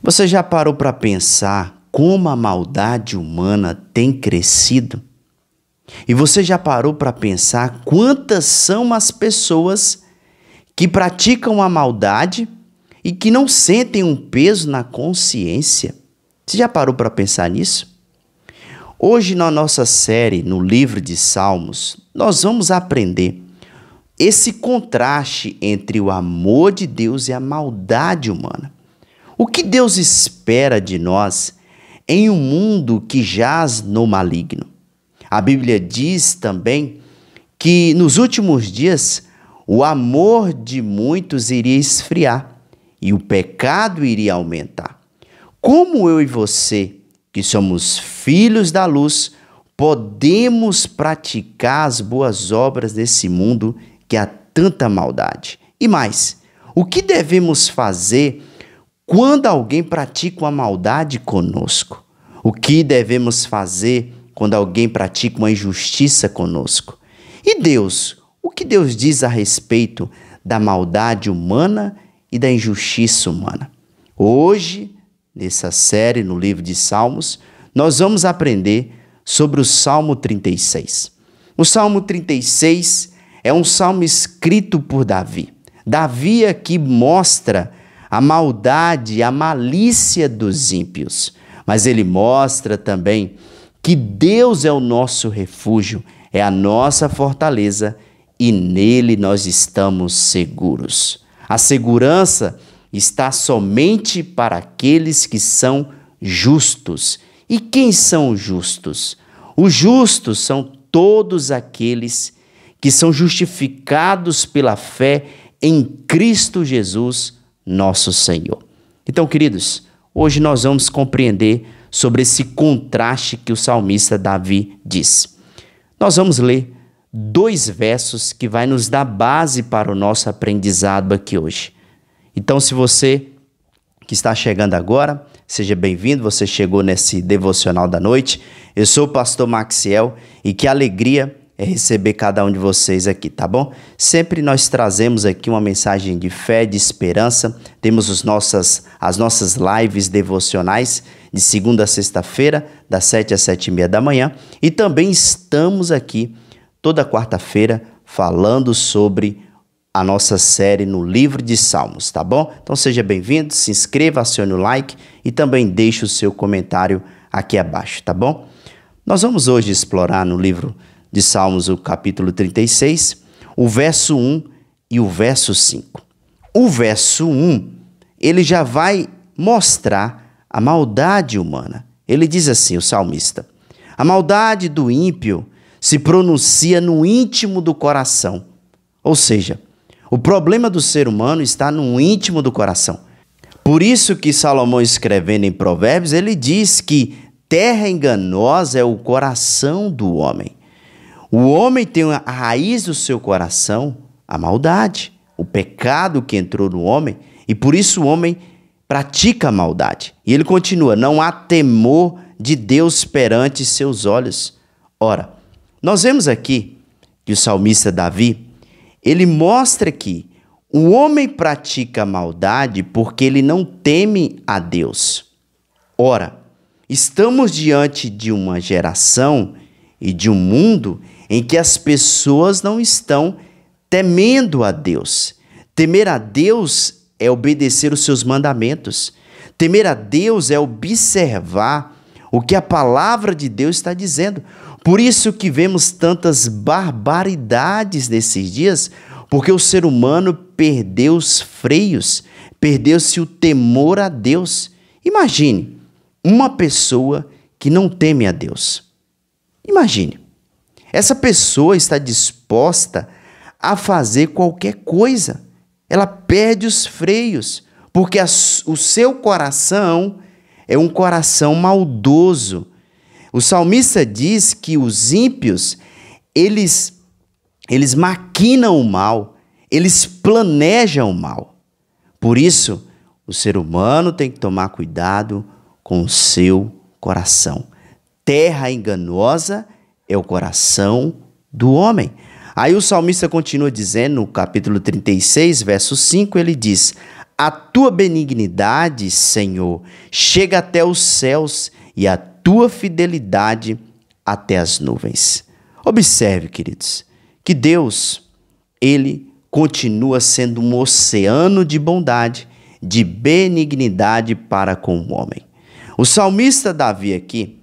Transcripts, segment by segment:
Você já parou para pensar como a maldade humana tem crescido? E você já parou para pensar quantas são as pessoas que praticam a maldade e que não sentem um peso na consciência? Você já parou para pensar nisso? Hoje, na nossa série, no livro de Salmos, nós vamos aprender esse contraste entre o amor de Deus e a maldade humana. O que Deus espera de nós em um mundo que jaz no maligno? A Bíblia diz também que nos últimos dias o amor de muitos iria esfriar e o pecado iria aumentar. Como eu e você, que somos filhos da luz, podemos praticar as boas obras nesse mundo que há tanta maldade? E mais, o que devemos fazer quando alguém pratica uma maldade conosco? O que devemos fazer quando alguém pratica uma injustiça conosco? E Deus, o que Deus diz a respeito da maldade humana e da injustiça humana? Hoje, nessa série no livro de Salmos, nós vamos aprender sobre o Salmo 36. O Salmo 36 é um salmo escrito por Davi. Davi aqui mostra a maldade, a malícia dos ímpios, mas ele mostra também que Deus é o nosso refúgio, é a nossa fortaleza e nele nós estamos seguros. A segurança está somente para aqueles que são justos. E quem são os justos? Os justos são todos aqueles que são justificados pela fé em Cristo Jesus, nosso Senhor. Então, queridos, hoje nós vamos compreender sobre esse contraste que o salmista Davi diz. Nós vamos ler 2 versos que vai nos dar base para o nosso aprendizado aqui hoje. Então, se você que está chegando agora, seja bem-vindo, você chegou nesse devocional da noite. Eu sou o pastor Maxiel e que alegria é receber cada um de vocês aqui, tá bom? Sempre nós trazemos aqui uma mensagem de fé, de esperança. Temos as nossas lives devocionais de segunda a sexta-feira, das 7 às 7h30 da manhã. E também estamos aqui toda quarta-feira falando sobre a nossa série no livro de Salmos, tá bom? Então seja bem-vindo, se inscreva, acione o like e também deixe o seu comentário aqui abaixo, tá bom? Nós vamos hoje explorar no livro de Salmos o capítulo 36, o verso 1 e o verso 5. O verso 1, ele já vai mostrar a maldade humana. Ele diz assim, o salmista: a maldade do ímpio se pronuncia no íntimo do coração. Ou seja, o problema do ser humano está no íntimo do coração. Por isso que Salomão, escrevendo em Provérbios, ele diz que terra enganosa é o coração do homem. O homem tem a raiz do seu coração, a maldade, o pecado que entrou no homem, e por isso o homem pratica a maldade. E ele continua: não há temor de Deus perante seus olhos. Ora, nós vemos aqui que o salmista Davi, ele mostra que o homem pratica a maldade porque ele não teme a Deus. Ora, estamos diante de uma geração e de um mundo em que as pessoas não estão temendo a Deus. Temer a Deus é obedecer os seus mandamentos. Temer a Deus é observar o que a palavra de Deus está dizendo. Por isso que vemos tantas barbaridades nesses dias, porque o ser humano perdeu os freios, perdeu-se o temor a Deus. Imagine uma pessoa que não teme a Deus. Imagine, essa pessoa está disposta a fazer qualquer coisa. Ela perde os freios, porque o seu coração é um coração maldoso. O salmista diz que os ímpios, eles maquinam o mal, eles planejam o mal. Por isso, o ser humano tem que tomar cuidado com o seu coração. Terra enganosa é o coração do homem. Aí o salmista continua dizendo, no capítulo 36, verso 5, ele diz: A tua benignidade, Senhor, chega até os céus e a tua fidelidade até as nuvens. Observe, queridos, que Deus, Ele continua sendo um oceano de bondade, de benignidade para com o homem. O salmista Davi aqui,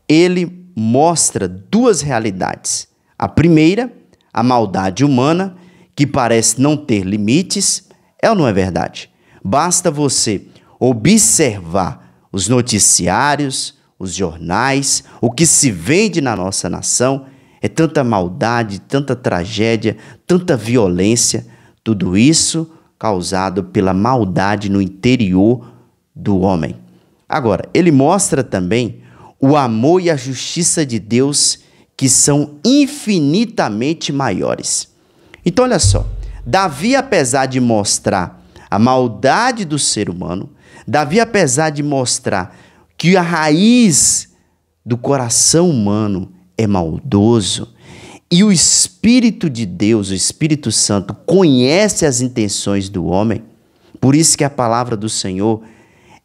ele mostra duas realidades. A primeira, a maldade humana, que parece não ter limites, é ou não é verdade? Basta você observar os noticiários, os jornais, o que se vende na nossa nação, é tanta maldade, tanta tragédia, tanta violência, tudo isso causado pela maldade no interior do homem. Agora, ele mostra também o amor e a justiça de Deus que são infinitamente maiores. Então, olha só, Davi, apesar de mostrar a maldade do ser humano, Davi, apesar de mostrar que a raiz do coração humano é maldoso, e o Espírito de Deus, o Espírito Santo, conhece as intenções do homem, por isso que a palavra do Senhor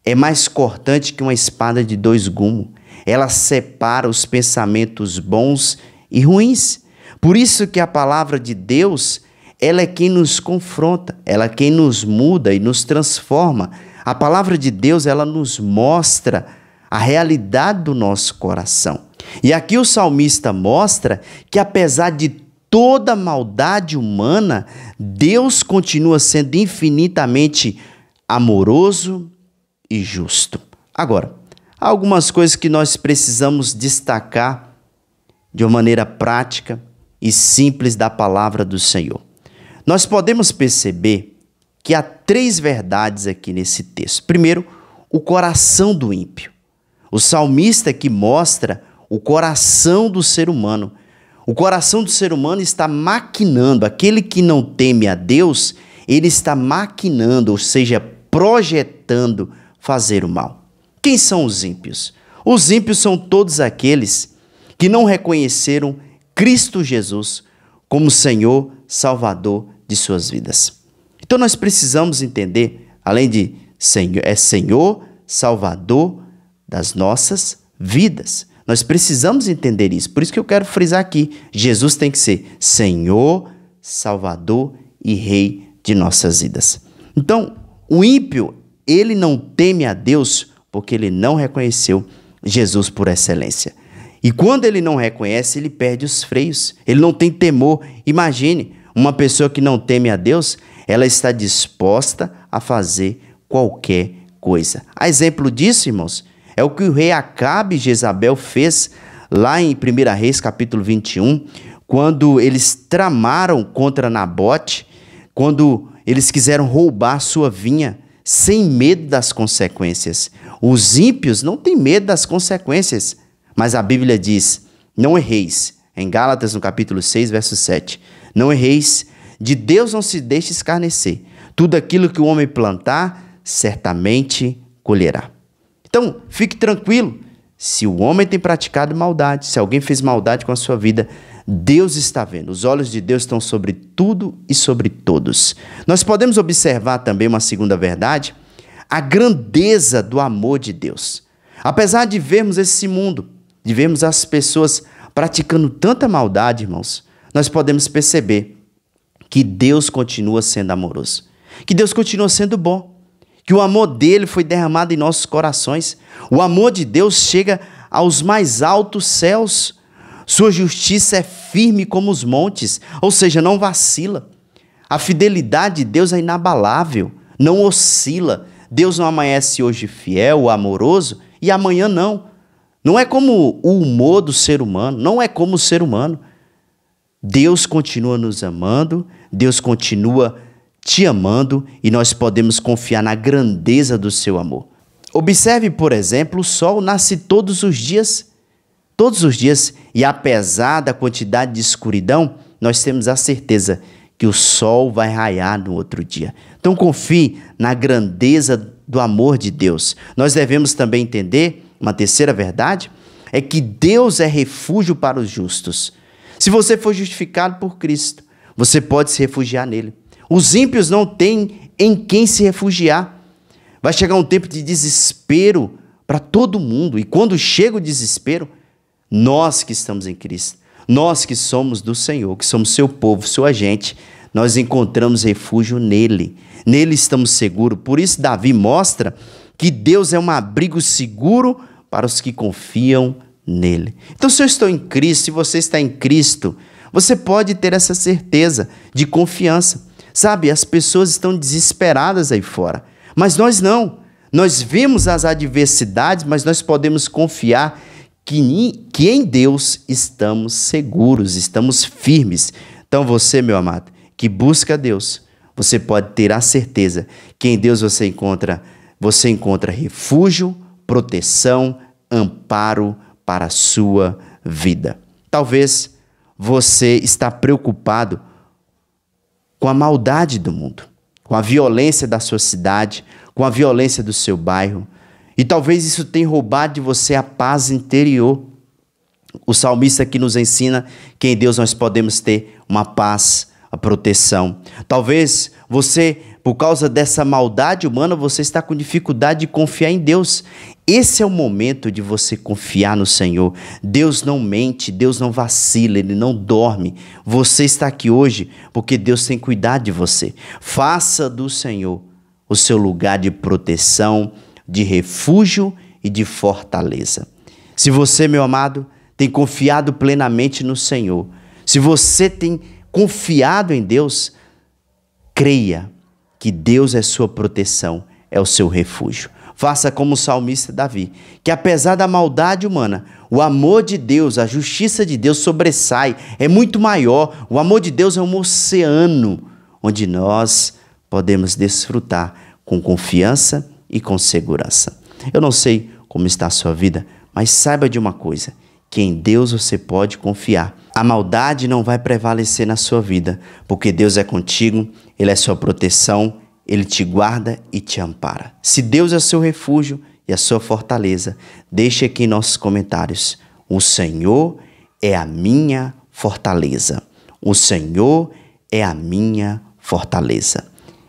é mais cortante que uma espada de dois gumes. Ela separa os pensamentos bons e ruins. Por isso que a palavra de Deus, ela é quem nos confronta, ela é quem nos muda e nos transforma. A palavra de Deus, ela nos mostra a realidade do nosso coração. E aqui o salmista mostra que apesar de toda a maldade humana, Deus continua sendo infinitamente amoroso e justo. Agora, há algumas coisas que nós precisamos destacar de uma maneira prática e simples da palavra do Senhor. Nós podemos perceber que há três verdades aqui nesse texto. Primeiro, o coração do ímpio. O salmista aqui mostra o coração do ser humano. O coração do ser humano está maquinando. Aquele que não teme a Deus, ele está maquinando, ou seja, projetando fazer o mal. Quem são os ímpios? Os ímpios são todos aqueles que não reconheceram Cristo Jesus como Senhor, Salvador de suas vidas. Então nós precisamos entender, além de Senhor, Salvador das nossas vidas. Nós precisamos entender isso. Por isso que eu quero frisar aqui, Jesus tem que ser Senhor, Salvador e Rei de nossas vidas. Então, o ímpio, ele não teme a Deus porque ele não reconheceu Jesus por excelência. E quando ele não reconhece, ele perde os freios. Ele não tem temor. Imagine, uma pessoa que não teme a Deus, ela está disposta a fazer qualquer coisa. A exemplo disso, irmãos, é o que o rei Acabe e Jezabel fez lá em 1 Reis, capítulo 21, quando eles tramaram contra Nabote, quando eles quiseram roubar sua vinha, sem medo das consequências. Os ímpios não têm medo das consequências, mas a Bíblia diz, não erreis, em Gálatas, no capítulo 6, verso 7, não erreis, de Deus não se deixe escarnecer, tudo aquilo que o homem plantar, certamente colherá. Então, fique tranquilo, se o homem tem praticado maldade, se alguém fez maldade com a sua vida, Deus está vendo, os olhos de Deus estão sobre tudo e sobre todos. Nós podemos observar também uma segunda verdade, a grandeza do amor de Deus. Apesar de vermos esse mundo, de vermos as pessoas praticando tanta maldade, irmãos, nós podemos perceber que Deus continua sendo amoroso, que Deus continua sendo bom, que o amor dele foi derramado em nossos corações. O amor de Deus chega aos mais altos céus. Sua justiça é firme como os montes, ou seja, não vacila. A fidelidade de Deus é inabalável, não oscila. Deus não amanhece hoje fiel, amoroso, e amanhã não. Não é como o humor do ser humano, não é como o ser humano. Deus continua nos amando, Deus continua te amando e nós podemos confiar na grandeza do seu amor. Observe, por exemplo, o sol nasce todos os dias, e apesar da quantidade de escuridão, nós temos a certeza que o sol vai raiar no outro dia. Então confie na grandeza do amor de Deus. Nós devemos também entender, uma terceira verdade, é que Deus é refúgio para os justos. Se você for justificado por Cristo, você pode se refugiar nele. Os ímpios não têm em quem se refugiar. Vai chegar um tempo de desespero para todo mundo. E quando chega o desespero, nós que estamos em Cristo, nós que somos do Senhor, que somos seu povo, sua gente, nós encontramos refúgio nele. Nele estamos seguros. Por isso Davi mostra que Deus é um abrigo seguro para os que confiam nele. Então, se eu estou em Cristo, se você está em Cristo, você pode ter essa certeza de confiança. Sabe, as pessoas estão desesperadas aí fora, mas nós não. Nós vemos as adversidades, mas nós podemos confiar que em Deus estamos seguros, estamos firmes. Então você, meu amado, que busca Deus, você pode ter a certeza que em Deus você encontra refúgio, proteção, amparo para a sua vida. Talvez você está preocupado com a maldade do mundo, com a violência da sua cidade, com a violência do seu bairro. E talvez isso tenha roubado de você a paz interior. O salmista aqui nos ensina que em Deus nós podemos ter uma paz, a proteção. Talvez você, por causa dessa maldade humana, você está com dificuldade de confiar em Deus. Esse é o momento de você confiar no Senhor. Deus não mente, Deus não vacila, Ele não dorme. Você está aqui hoje porque Deus tem cuidado de você. Faça do Senhor o seu lugar de proteção, de refúgio e de fortaleza. Se você, meu amado, tem confiado plenamente no Senhor, se você tem confiado em Deus, creia que Deus é sua proteção, é o seu refúgio. Faça como o salmista Davi, que apesar da maldade humana, o amor de Deus, a justiça de Deus sobressai, é muito maior. O amor de Deus é um oceano onde nós podemos desfrutar com confiança e com segurança. Eu não sei como está a sua vida, mas saiba de uma coisa, que em Deus você pode confiar. A maldade não vai prevalecer na sua vida, porque Deus é contigo, Ele é sua proteção, Ele te guarda e te ampara. Se Deus é seu refúgio e a sua fortaleza, deixe aqui em nossos comentários: o Senhor é a minha fortaleza. O Senhor é a minha fortaleza.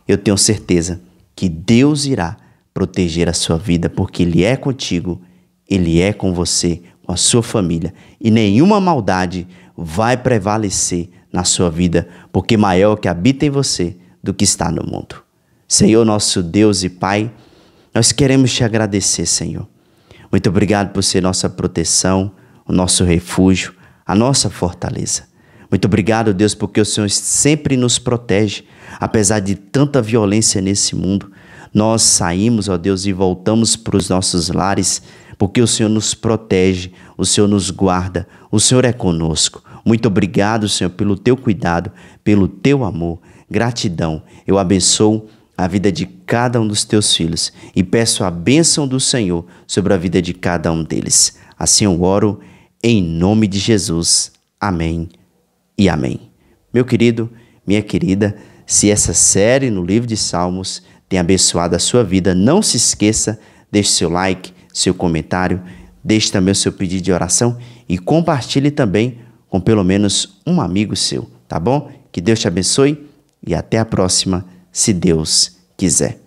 Eu tenho certeza que Deus irá proteger a sua vida, porque Ele é contigo, Ele é com você, com a sua família, e nenhuma maldade vai prevalecer na sua vida, porque maior é o que habita em você do que está no mundo. Senhor, nosso Deus e Pai, nós queremos te agradecer, Senhor. Muito obrigado por ser nossa proteção, o nosso refúgio, a nossa fortaleza. Muito obrigado, Deus, porque o Senhor sempre nos protege, apesar de tanta violência nesse mundo. Nós saímos, ó Deus, e voltamos para os nossos lares, porque o Senhor nos protege, o Senhor nos guarda, o Senhor é conosco. Muito obrigado, Senhor, pelo teu cuidado, pelo teu amor. Gratidão. Eu abençoo a vida de cada um dos teus filhos e peço a bênção do Senhor sobre a vida de cada um deles. Assim eu oro em nome de Jesus. Amém e amém. Meu querido, minha querida, se essa série no livro de Salmos tem abençoado a sua vida, não se esqueça, deixe seu like, seu comentário, deixe também o seu pedido de oração e compartilhe também com pelo menos um amigo seu, tá bom? Que Deus te abençoe e até a próxima, se Deus quiser.